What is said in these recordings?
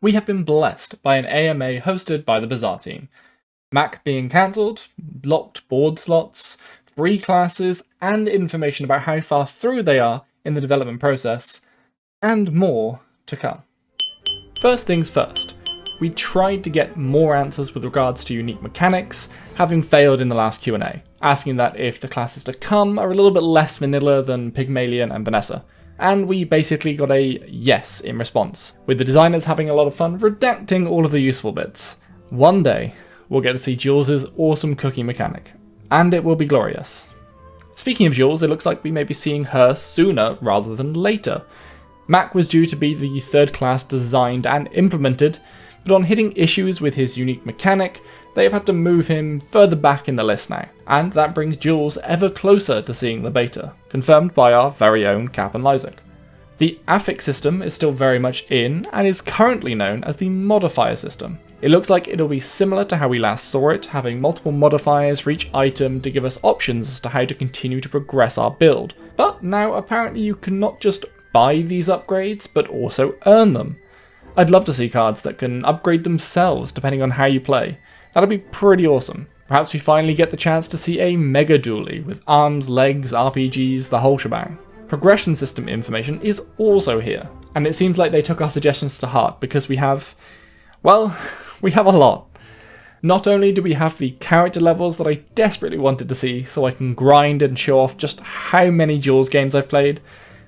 we have been blessed by an AMA hosted by the Bazaar team. Mak being cancelled, blocked board slots, free classes, and information about how far through they are in the development process, and more to come. First things first, we tried to get more answers with regards to unique mechanics, having failed in the last Q&A, asking that if the classes to come are a little bit less vanilla than Pygmalion and Vanessa. And we basically got a yes in response, with the designers having a lot of fun redacting all of the useful bits. One day, we'll get to see Jules' awesome cooking mechanic, and it will be glorious. Speaking of Jules, it looks like we may be seeing her sooner rather than later. Mak was due to be the third class designed and implemented, but on hitting issues with his unique mechanic, they have had to move him further back in the list now, and that brings Jules ever closer to seeing the beta, confirmed by our very own Cap and Lysic. The affix system is still very much in, and is currently known as the Modifier System. It looks like it'll be similar to how we last saw it, having multiple modifiers for each item to give us options as to how to continue to progress our build. But now apparently you can not just buy these upgrades, but also earn them. I'd love to see cards that can upgrade themselves depending on how you play. That'd be pretty awesome. Perhaps we finally get the chance to see a Mega Dually with arms, legs, RPGs, the whole shebang. Progression system information is also here, and it seems like they took our suggestions to heart because we have a lot. Not only do we have the character levels that I desperately wanted to see so I can grind and show off just how many Jules games I've played,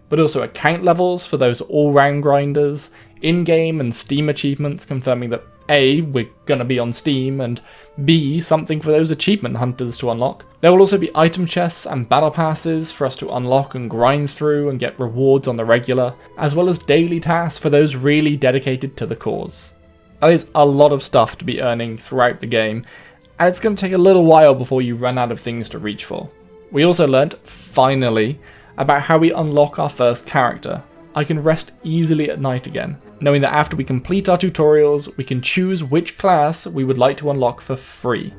but also account levels for those all-round grinders, in-game and Steam achievements confirming that A, we're gonna be on Steam, and B, something for those achievement hunters to unlock. There will also be item chests and battle passes for us to unlock and grind through and get rewards on the regular, as well as daily tasks for those really dedicated to the cause. That is a lot of stuff to be earning throughout the game, and it's going to take a little while before you run out of things to reach for. We also learnt, finally, about how we unlock our first character. I can rest easily at night again, knowing that after we complete our tutorials, we can choose which class we would like to unlock for free.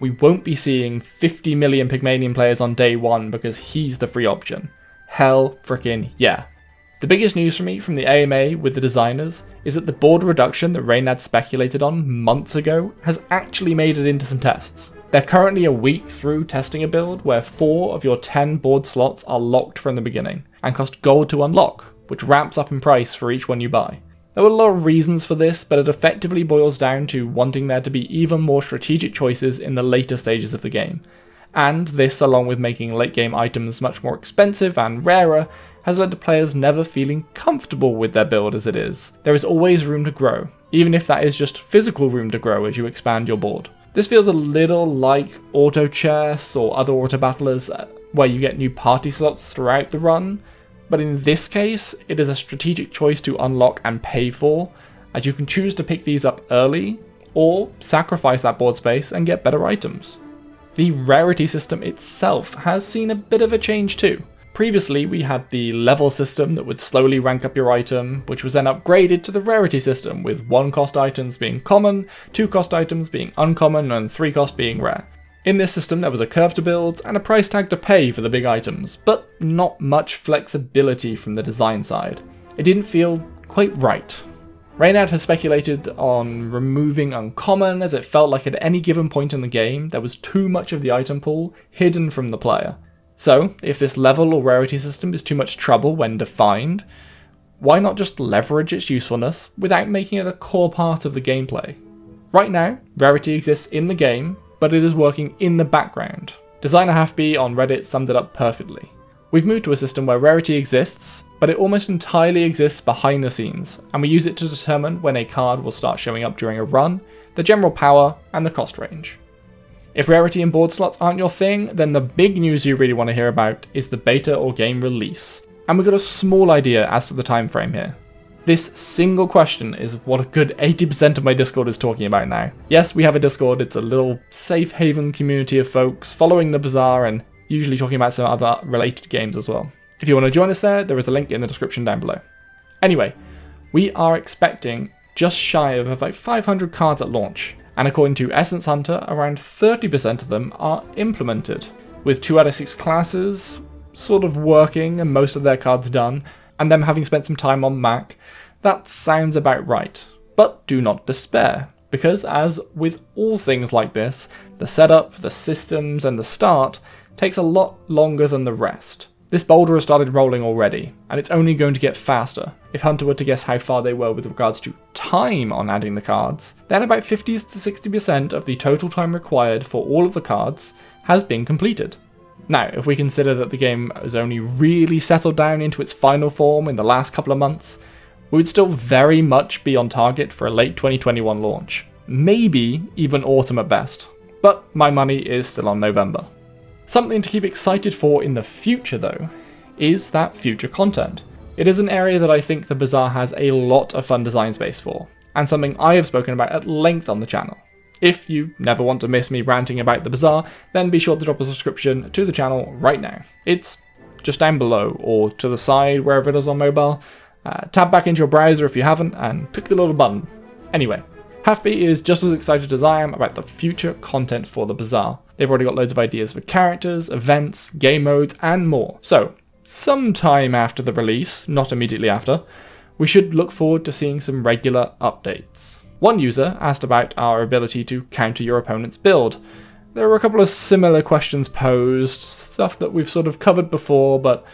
We won't be seeing 50 million Pygmalion players on day one because he's the free option. Hell frickin' yeah. The biggest news for me from the AMA with the designers is that the board reduction that Reynad speculated on months ago has actually made it into some tests. They're currently a week through testing a build where 4 of your 10 board slots are locked from the beginning and cost gold to unlock, which ramps up in price for each one you buy. There were a lot of reasons for this, but it effectively boils down to wanting there to be even more strategic choices in the later stages of the game. And this, along with making late game items much more expensive and rarer, has led to players never feeling comfortable with their build as it is. There is always room to grow, even if that is just physical room to grow as you expand your board. This feels a little like auto chess or other auto battlers where you get new party slots throughout the run, but in this case it is a strategic choice to unlock and pay for, as you can choose to pick these up early or sacrifice that board space and get better items. The rarity system itself has seen a bit of a change too. Previously, we had the level system that would slowly rank up your item, which was then upgraded to the rarity system, with 1 cost items being common, 2 cost items being uncommon, and 3 cost being rare. In this system, there was a curve to build and a price tag to pay for the big items, but not much flexibility from the design side. It didn't feel quite right. Reynad has speculated on removing uncommon, as it felt like at any given point in the game, there was too much of the item pool hidden from the player. So, if this level or rarity system is too much trouble when defined, why not just leverage its usefulness without making it a core part of the gameplay? Right now, rarity exists in the game, but it is working in the background. Designer Halfby on Reddit summed it up perfectly. We've moved to a system where rarity exists, but it almost entirely exists behind the scenes, and we use it to determine when a card will start showing up during a run, the general power, and the cost range. If rarity and board slots aren't your thing, then the big news you really want to hear about is the beta or game release. And we've got a small idea as to the time frame here. This single question is what a good 80% of my Discord is talking about now. Yes, we have a Discord, it's a little safe haven community of folks following the Bazaar and usually talking about some other related games as well. If you want to join us there is a link in the description down below. Anyway, we are expecting just shy of about 500 cards at launch. And according to Essence Hunter, around 30% of them are implemented, with 2 out of 6 classes sort of working and most of their cards done, and them having spent some time on Mak. That sounds about right. But do not despair, because as with all things like this, the setup, the systems, and the start takes a lot longer than the rest. This boulder has started rolling already, and it's only going to get faster. If Hunter were to guess how far they were with regards to time on adding the cards, then about 50 to 60% of the total time required for all of the cards has been completed. Now, if we consider that the game has only really settled down into its final form in the last couple of months, we would still very much be on target for a late 2021 launch. Maybe even autumn at best. But my money is still on November. Something to keep excited for in the future, though, is that future content. It is an area that I think the Bazaar has a lot of fun design space for, and something I have spoken about at length on the channel. If you never want to miss me ranting about the Bazaar, then be sure to drop a subscription to the channel right now. It's just down below, or to the side, wherever it is on mobile. Tab back into your browser if you haven't, and click the little button. Anyway, Halfbeat is just as excited as I am about the future content for the Bazaar. They've already got loads of ideas for characters, events, game modes, and more. So, sometime after the release, not immediately after, we should look forward to seeing some regular updates. One user asked about our ability to counter your opponent's build. There were a couple of similar questions posed, stuff that we've sort of covered before, but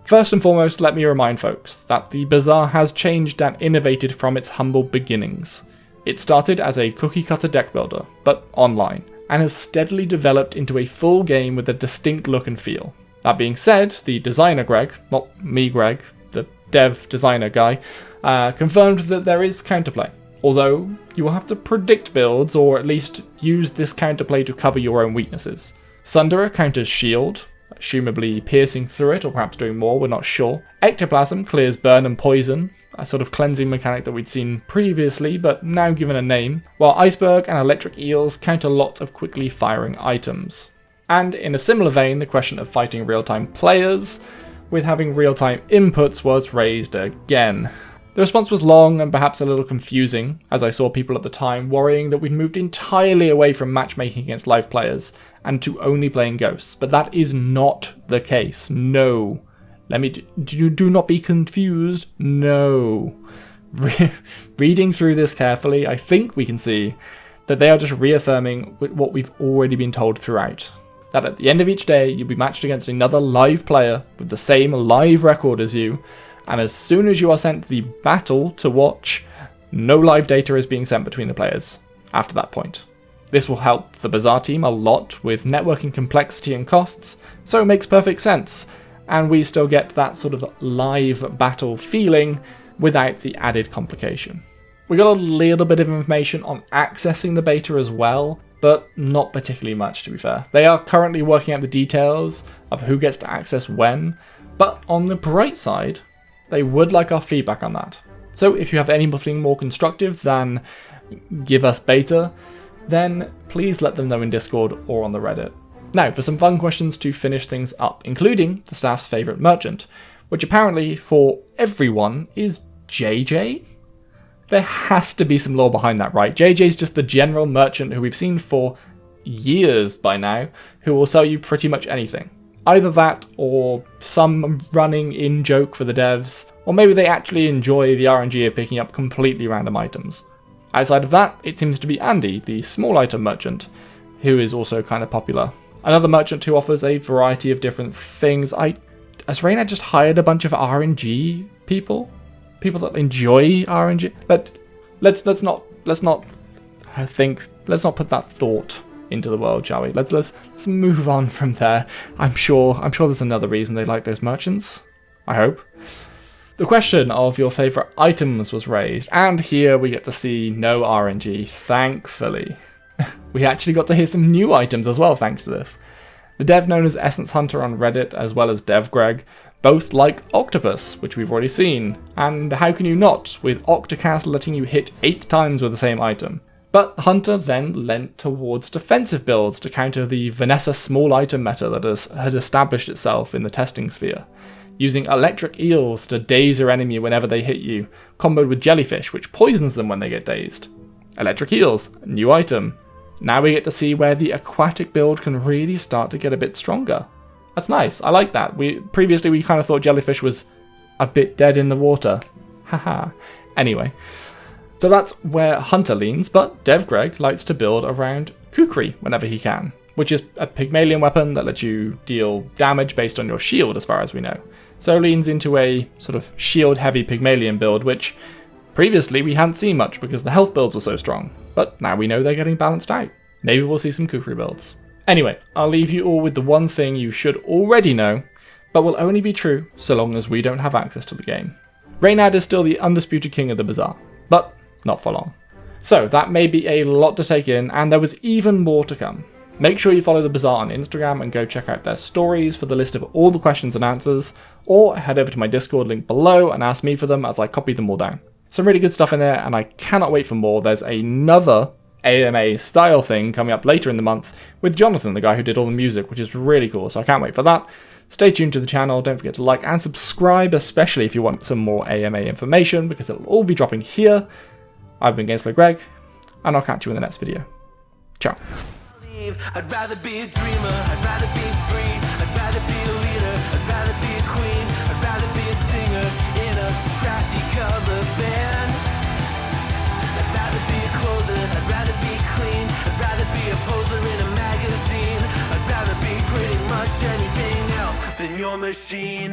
first and foremost, let me remind folks that the Bazaar has changed and innovated from its humble beginnings. It started as a cookie-cutter deck builder, but online, and has steadily developed into a full game with a distinct look and feel. That being said, the designer Greg, not me Greg, the dev designer guy, confirmed that there is counterplay, although you will have to predict builds or at least use this counterplay to cover your own weaknesses. Sunderer counters shield, assumably piercing through it or perhaps doing more, we're not sure. Ectoplasm clears burn and poison, a sort of cleansing mechanic that we'd seen previously but now given a name, while Iceberg and Electric Eels counter lots of quickly firing items. And in a similar vein, the question of fighting real-time players with having real-time inputs was raised again. The response was long and perhaps a little confusing, as I saw people at the time worrying that we'd moved entirely away from matchmaking against live players and to only playing ghosts, but that is not the case. No. Do not be confused. No. Reading through this carefully, I think we can see that they are just reaffirming what we've already been told throughout. That at the end of each day, you'll be matched against another live player with the same live record as you, and as soon as you are sent the battle to watch, no live data is being sent between the players after that point. This will help the Bazaar team a lot with networking complexity and costs, so it makes perfect sense, and we still get that sort of live battle feeling without the added complication. We got a little bit of information on accessing the beta as well, but not particularly much, to be fair. They are currently working out the details of who gets to access when, but on the bright side, they would like our feedback on that. So if you have anything more constructive than give us beta, then please let them know in Discord or on the Reddit. Now for some fun questions to finish things up, including the staff's favourite merchant, which apparently for everyone is JJ? There has to be some lore behind that, right? JJ's just the general merchant who we've seen for years by now, who will sell you pretty much anything. Either that, or some running in joke for the devs, or maybe they actually enjoy the RNG of picking up completely random items. Outside of that, it seems to be Andy, the small item merchant, who is also kind of popular. Another merchant who offers a variety of different things. Has Reina just hired a bunch of RNG people? People that enjoy RNG? Let's not put that thought into the world, shall we? Let's move on from there. I'm sure there's another reason they like those merchants. I hope. The question of your favourite items was raised, and here we get to see no RNG, thankfully. We actually got to hear some new items as well thanks to this. The dev known as Essence Hunter on Reddit, as well as Dev Greg, both like Octopus, which we've already seen, and how can you not, with Octocast letting you hit 8 times with the same item. But Hunter then leant towards defensive builds to counter the Vanessa small item meta that had established itself in the testing sphere, using Electric Eels to daze your enemy whenever they hit you, comboed with Jellyfish, which poisons them when they get dazed. Electric Eels, new item. Now we get to see where the aquatic build can really start to get a bit stronger. That's nice, I like that. Previously we kind of thought Jellyfish was a bit dead in the water. Haha. Anyway. So that's where Hunter leans, but Dev Greg likes to build around Kukri whenever he can, which is a Pygmalion weapon that lets you deal damage based on your shield as far as we know. So leans into a sort of shield-heavy Pygmalion build, which previously we hadn't seen much because the health builds were so strong, but now we know they're getting balanced out. Maybe we'll see some Kukri builds. Anyway, I'll leave you all with the one thing you should already know, but will only be true so long as we don't have access to the game. Reynad is still the undisputed king of the Bazaar, but not for long. So that may be a lot to take in, and there was even more to come. Make sure you follow the Bazaar on Instagram and go check out their stories for the list of all the questions and answers, or head over to my Discord link below and ask me for them as I copy them all down. Some really good stuff in there, and I cannot wait for more. There's another AMA style thing coming up later in the month with Jonathan, the guy who did all the music, which is really cool, so I can't wait for that. Stay tuned to the channel, don't forget to like and subscribe, especially if you want some more AMA information, because it'll all be dropping here. I've been Gamesplay Greg, and I'll catch you in the next video. Ciao. I'd rather be a dreamer, I'd rather be free, I'd rather be a leader, I'd rather be a queen, I'd rather be a singer in a trashy cover band. I'd rather be a closer, I'd rather be clean, I'd rather be a poser in a magazine, I'd rather be pretty much anything else than your machine.